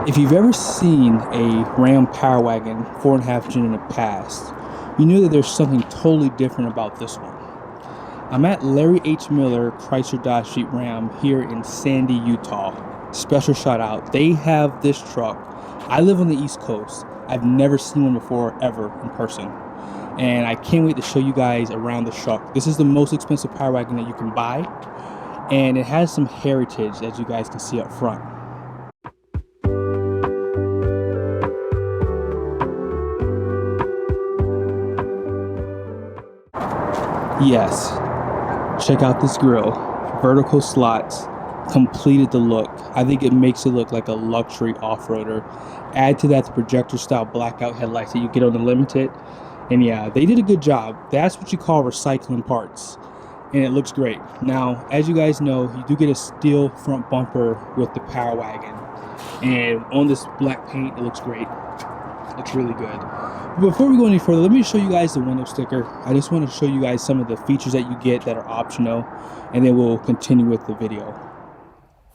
If you've ever seen a Ram Power Wagon 4.5 gen in the past, you know that there's something totally different about this one. I'm at Larry H. Miller Chrysler Dodge Jeep Ram here in Sandy, Utah. Special shout out. They have this truck. I live on the East Coast. I've never seen one before ever in person. And I can't wait to show you guys around the truck. This is the most expensive Power Wagon that you can buy. And it has some heritage, as you guys can see up front. Yes, check out this grille. Vertical slots, completed the look. I think it makes it look like a luxury off-roader. Add to that the projector style blackout headlights that you get on the Limited. And yeah, they did a good job. That's what you call recycling parts. And it looks great. Now, as you guys know, you do get a steel front bumper with the Power Wagon. And on this black paint, it looks great. Looks really good. But before we go any further, let me show you guys the window sticker. I just want to show you guys some of the features that you get that are optional, and then we'll continue with the video.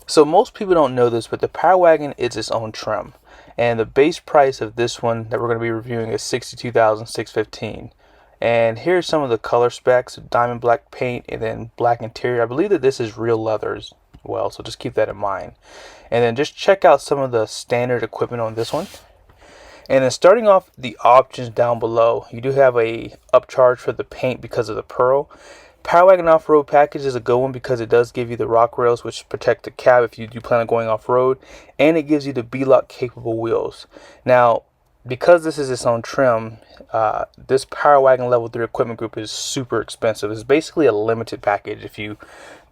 So most people don't know this, but the Power Wagon is its own trim. And the base price of this one that we're going to be reviewing is $62,615. And here's some of the color specs: diamond black paint and then black interior. I believe that this is real leather as well, so just keep that in mind. And then just check out some of the standard equipment on this one. And then starting off the options down below, you do have a upcharge for the paint because of the pearl. Power Wagon off-road package is a good one because it does give you the rock rails, which protect the cab if you do plan on going off-road, and it gives you the B-lock capable wheels. Now, because this is its own trim, this Power Wagon Level 3 equipment group is super expensive. It's basically a limited package if you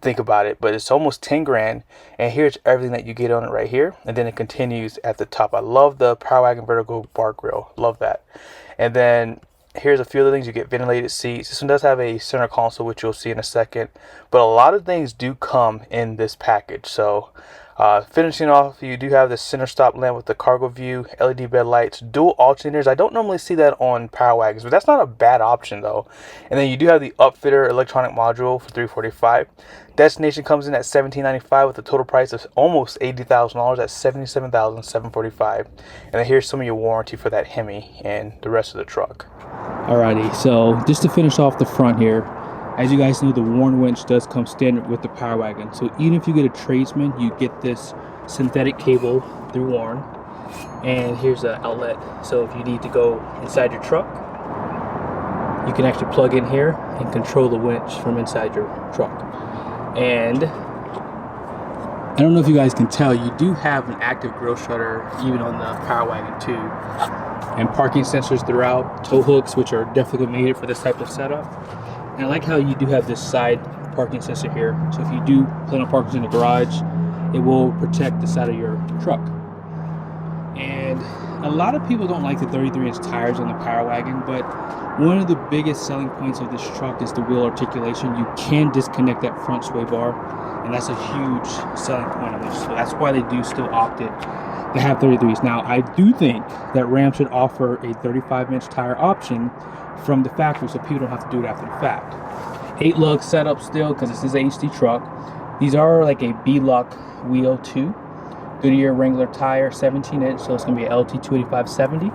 think about it, but it's almost 10 grand, and here's everything that you get on it right here, and then it continues at the top. I love the Power Wagon vertical bar grill, love that. And then here's a few other things. You get ventilated seats. This one does have a center console, which you'll see in a second, but a lot of things do come in this package. So finishing off, you do have the center stop lamp with the cargo view, LED bed lights, dual alternators. I don't normally see that on Power Wagons, but that's not a bad option though. And then you do have the upfitter electronic module for $345. Destination comes in at $1,795 with a total price of almost $80,000 at $77,745. And then here's some of your warranty for that Hemi and the rest of the truck. Alrighty, so just to finish off the front here, as you guys know, the Warn winch does come standard with the Power Wagon. So even if you get a tradesman, you get this synthetic cable through Warn. And here's an outlet. So if you need to go inside your truck, you can actually plug in here and control the winch from inside your truck. And I don't know if you guys can tell, you do have an active grille shutter even on the Power Wagon too. And parking sensors throughout, tow hooks, which are definitely made for this type of setup. And I like how you do have this side parking sensor here. So if you do plan on parking in the garage, it will protect the side of your truck. And a lot of people don't like the 33-inch tires on the Power Wagon, but one of the biggest selling points of this truck is the wheel articulation. You can disconnect that front sway bar, and that's a huge selling point of this. So that's why they do still opt it to have 33s. Now, I do think that Ram should offer a 35-inch tire option from the factory so people don't have to do it after the fact. 8-lug setup still, because this is an HD truck. These are like a B-lock wheel too. Goodyear Wrangler tire, 17-inch, so it's going to be an LT 285/70.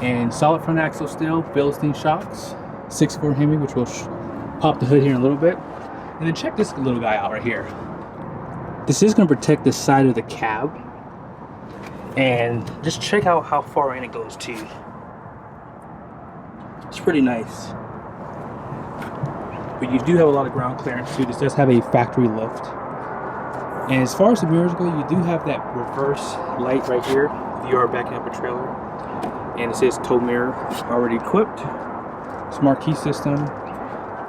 And solid front axle still, Philistine shocks, 6.4 Hemi, which will pop the hood here in a little bit. And then check this little guy out right here. This is going to protect the side of the cab. And just check out how far in it goes too. It's pretty nice. But you do have a lot of ground clearance too. This does have a factory lift. And as far as the mirrors go, you do have that reverse light right here if you are backing up a trailer. And it says tow mirror already equipped. Smart key system.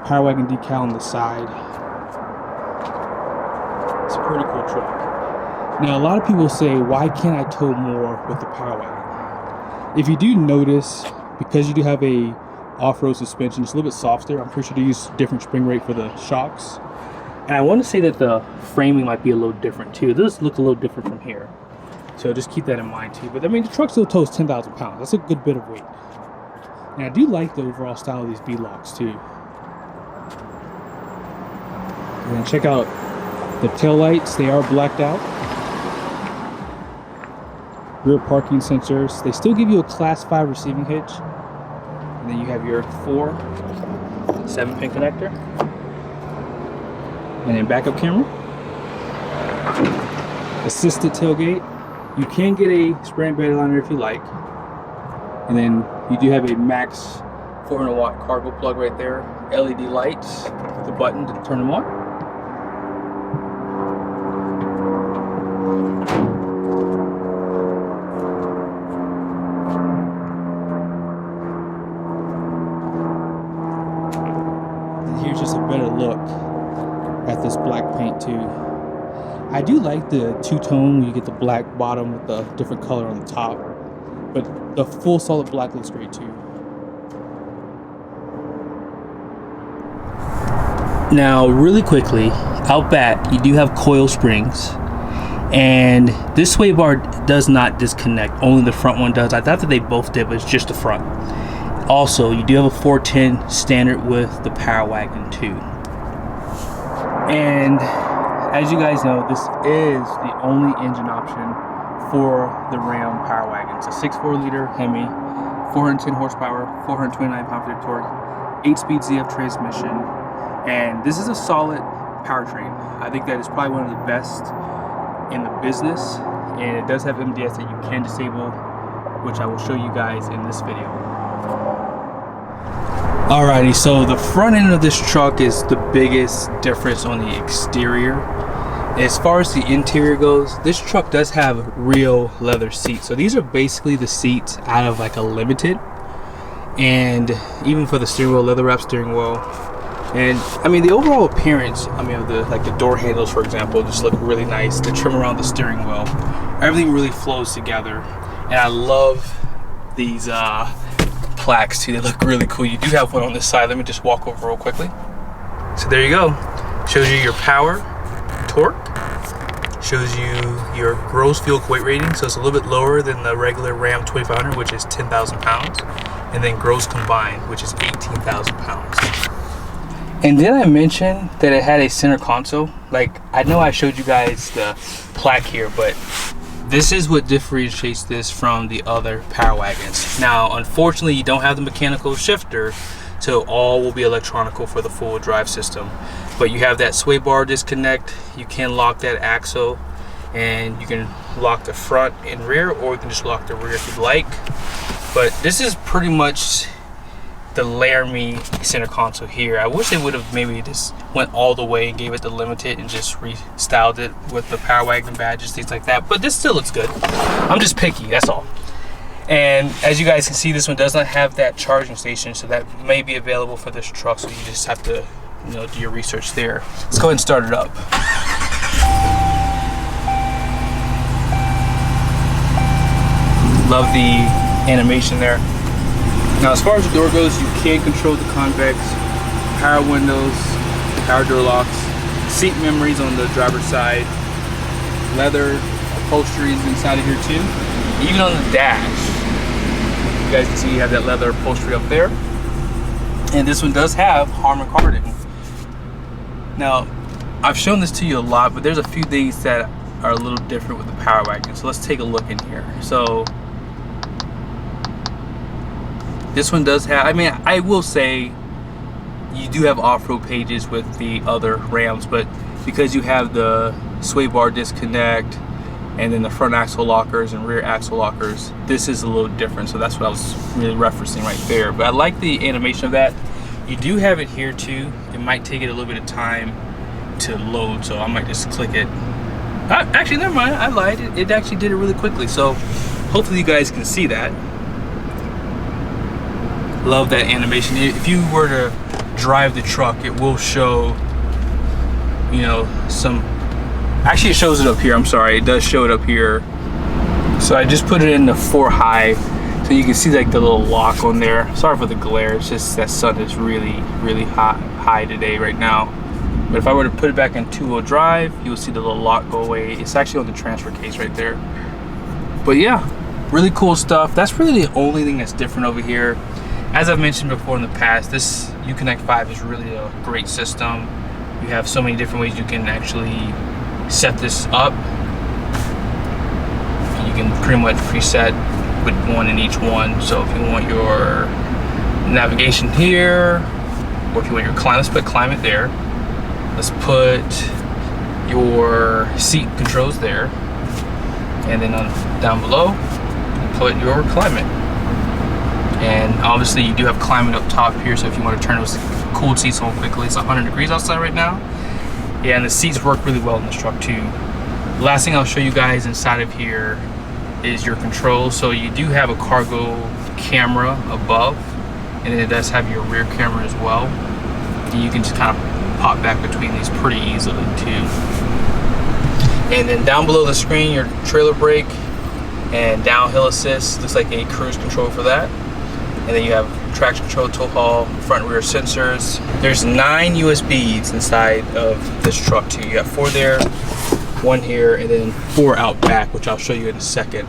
Power Wagon decal on the side. It's a pretty cool truck. Now, a lot of people say, why can't I tow more with the Power Wagon? If you do notice, because you do have a off-road suspension, it's a little bit softer. I'm pretty sure they use different spring rate for the shocks. And I want to say that the framing might be a little different too. It does look a little different from here. So just keep that in mind too. But I mean, the truck still tows 10,000 pounds. That's a good bit of weight. And I do like the overall style of these B-locks too. And then check out the tail lights. They are blacked out. rear parking sensors. They still give you a class 5 receiving hitch. And then you have your 4 7-pin connector. And then backup camera. Assisted tailgate. You can get a spray and bed liner if you like. And then you do have a max 400 watt cargo plug right there. LED lights with a button to turn them on. And here's just a better look at this black paint too. I do like the two-tone when you get the black bottom with the different color on the top, but the full solid black looks great too. Now, really quickly, out back, you do have coil springs, and this sway bar does not disconnect, only the front one does. I thought that they both did, but it's just the front. Also, you do have a 410 standard with the Power Wagon too. And as you guys know, this is the only engine option for the Ram Power Wagon. It's a 6.4 liter Hemi, 410 horsepower, 429 pound-feet of torque, 8-speed ZF transmission. And this is a solid powertrain. I think that is probably one of the best in the business, and it does have MDS that you can disable, which I will show you guys in this video. Alrighty, so the front end of this truck is the biggest difference on the exterior. As far as the interior goes, this truck does have real leather seats. So these are basically the seats out of like a Limited, and even for the steering wheel, leather wrap steering wheel. And I mean, the overall appearance, I mean, of the door handles, for example, just look really nice. The trim around the steering wheel, everything really flows together. And I love these plaques too. They look really cool. You do have one on this side. Let me just walk over real quickly. So there you go. Shows you your power, torque. Shows you your gross vehicle weight rating. So it's a little bit lower than the regular Ram 2500, which is 10,000 pounds. And then gross combined, which is 18,000 pounds. And did I mention that it had a center console? Like, I know I showed you guys the plaque here, but this is what differentiates this from the other Power Wagons. Now, unfortunately, you don't have the mechanical shifter, so all will be electronical for the full drive system. But you have that sway bar disconnect. You can lock that axle, and you can lock the front and rear, or you can just lock the rear if you'd like. But this is pretty much the Laramie center console here. I wish they would have maybe just went all the way and gave it the Limited and just restyled it with the Power Wagon badges, things like that. But this still looks good. I'm just picky, that's all. And as you guys can see, this one does not have that charging station, so that may be available for this truck. So you just have to, you know, do your research there. Let's go ahead and start it up. Love the animation there. Now, as far as the door goes, you can control the convex, power windows, power door locks, seat memories on the driver's side, leather upholstery is inside of here too. Even on the dash, you guys can see you have that leather upholstery up there. And this one does have Harman Kardon. Now, I've shown this to you a lot, but there's a few things that are a little different with the Power Wagon. So let's take a look in here. So this one does have, I mean, I will say you do have off-road pages with the other Rams, but because you have the sway bar disconnect and then the front axle lockers and rear axle lockers, this is a little different. So that's what I was really referencing right there. But I like the animation of that. You do have it here too. It might take it a little bit of time to load, so I might just click it. Actually, never mind, I lied. It actually did it really quickly. So hopefully you guys can see that. Love that animation. If you were to drive the truck, it will show, you know, some, actually it shows it up here, I'm sorry, it does show it up here. So I just put it in the 4 high so you can see like the little lock on there. Sorry for the glare, it's just that sun is really high today right now. But if I were to put it back in 2-wheel drive, you'll see the little lock go away. It's actually on the transfer case right there. But yeah, really cool stuff. That's really the only thing that's different over here. As I've mentioned before in the past, this Uconnect 5 is really a great system. You have so many different ways you can actually set this up. You can pretty much preset with one in each one. So if you want your navigation here, or if you want your climate, let's put climate there. Let's put your seat controls there, and then down below put your climate. And obviously you do have climate up top here, so if you want to turn those cooled seats on quickly. It's 100 degrees outside right now. Yeah, and the seats work really well in this truck too. The last thing I'll show you guys inside of here is your controls. So you do have a cargo camera above, and it does have your rear camera as well. And you can just kind of pop back between these pretty easily too. And then down below the screen, your trailer brake and downhill assist. Looks like a cruise control for that. And then you have traction control, tow haul, front rear sensors. There's 9 USBs inside of this truck too. You got 4 there, 1 here, and then 4 out back, which I'll show you in a second.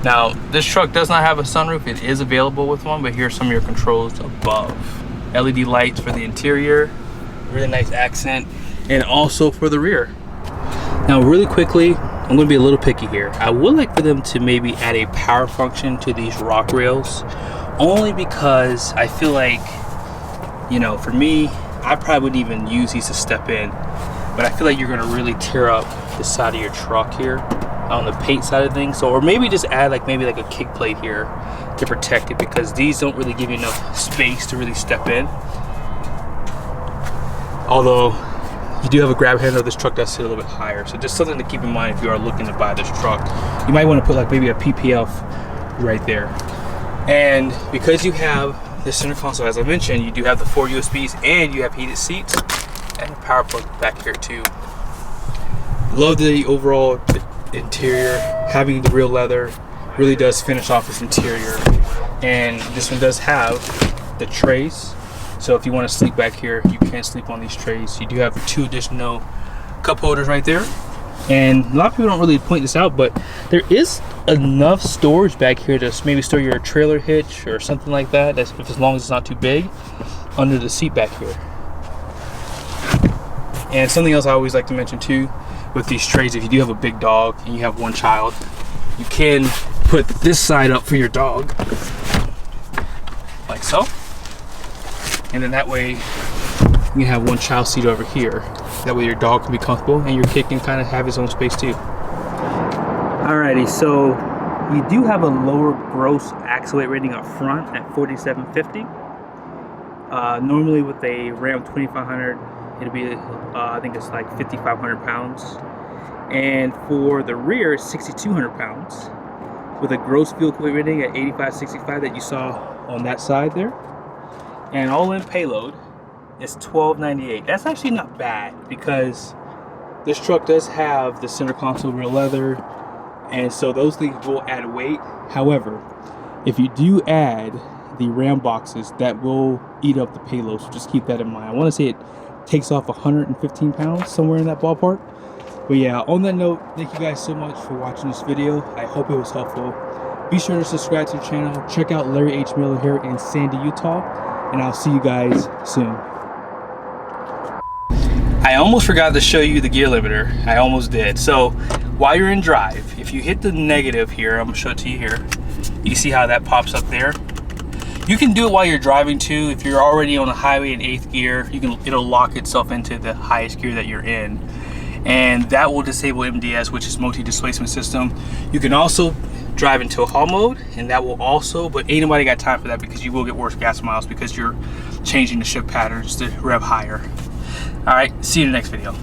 Now, this truck does not have a sunroof. It is available with one, but here's some of your controls above. LED lights for the interior, really nice accent, and also for the rear. Now, really quickly, I'm gonna be a little picky here. I would like for them to maybe add a power function to these rock rails, only because I feel like, you know, for me, I probably wouldn't even use these to step in, but I feel like you're gonna really tear up the side of your truck here on the paint side of things. So, or maybe just add like maybe like a kick plate here to protect it, because these don't really give you enough space to really step in. Although you do have a grab handle, this truck does sit a little bit higher, so just something to keep in mind if you are looking to buy this truck. You might want to put like maybe a PPF right there. And because you have the center console, as I mentioned, you do have the 4 USBs, and you have heated seats and a power plug back here too. Love the overall interior. Having the real leather really does finish off this interior. And this one does have the trays, so if you want to sleep back here, you can sleep on these trays. You do have 2 additional cup holders right there. And a lot of people don't really point this out, but there is enough storage back here to maybe store your trailer hitch or something like that, as long as it's not too big, under the seat back here. And something else I always like to mention too with these trays, if you do have a big dog and you have 1 child, you can put this side up for your dog, like so. And then that way you can have 1 child seat over here. That way your dog can be comfortable and your kid can kind of have his own space too. Alrighty, so you do have a lower gross axle weight rating up front at 4,750. Normally with a Ram 2500, it'll be, I think it's like 5,500 pounds. And for the rear, 6,200 pounds. With a gross fuel weight rating at 8565 that you saw on that side there. And all in payload is 1298. That's actually not bad, because this truck does have the center console real leather, and so those things will add weight. However, if you do add the Ram boxes, that will eat up the payload, so just keep that in mind. I want to say it takes off 115 pounds, somewhere in that ballpark. But yeah, on that note, thank you guys so much for watching this video. I hope it was helpful. Be sure to subscribe to the channel. Check out Larry H. Miller here in Sandy, Utah, and I'll see you guys soon. I almost forgot to show you the gear limiter. I almost did. So while you're in drive, if you hit the negative here, I'm gonna show it to you here. You see how that pops up there? You can do it while you're driving too. If you're already on the highway in 8th gear, it'll lock itself into the highest gear that you're in. And that will disable MDS, which is multi-displacement system. You can also drive into a haul mode, and that will also, but ain't nobody got time for that, because you will get worse gas miles because you're changing the shift patterns to rev higher. All right, see you in the next video.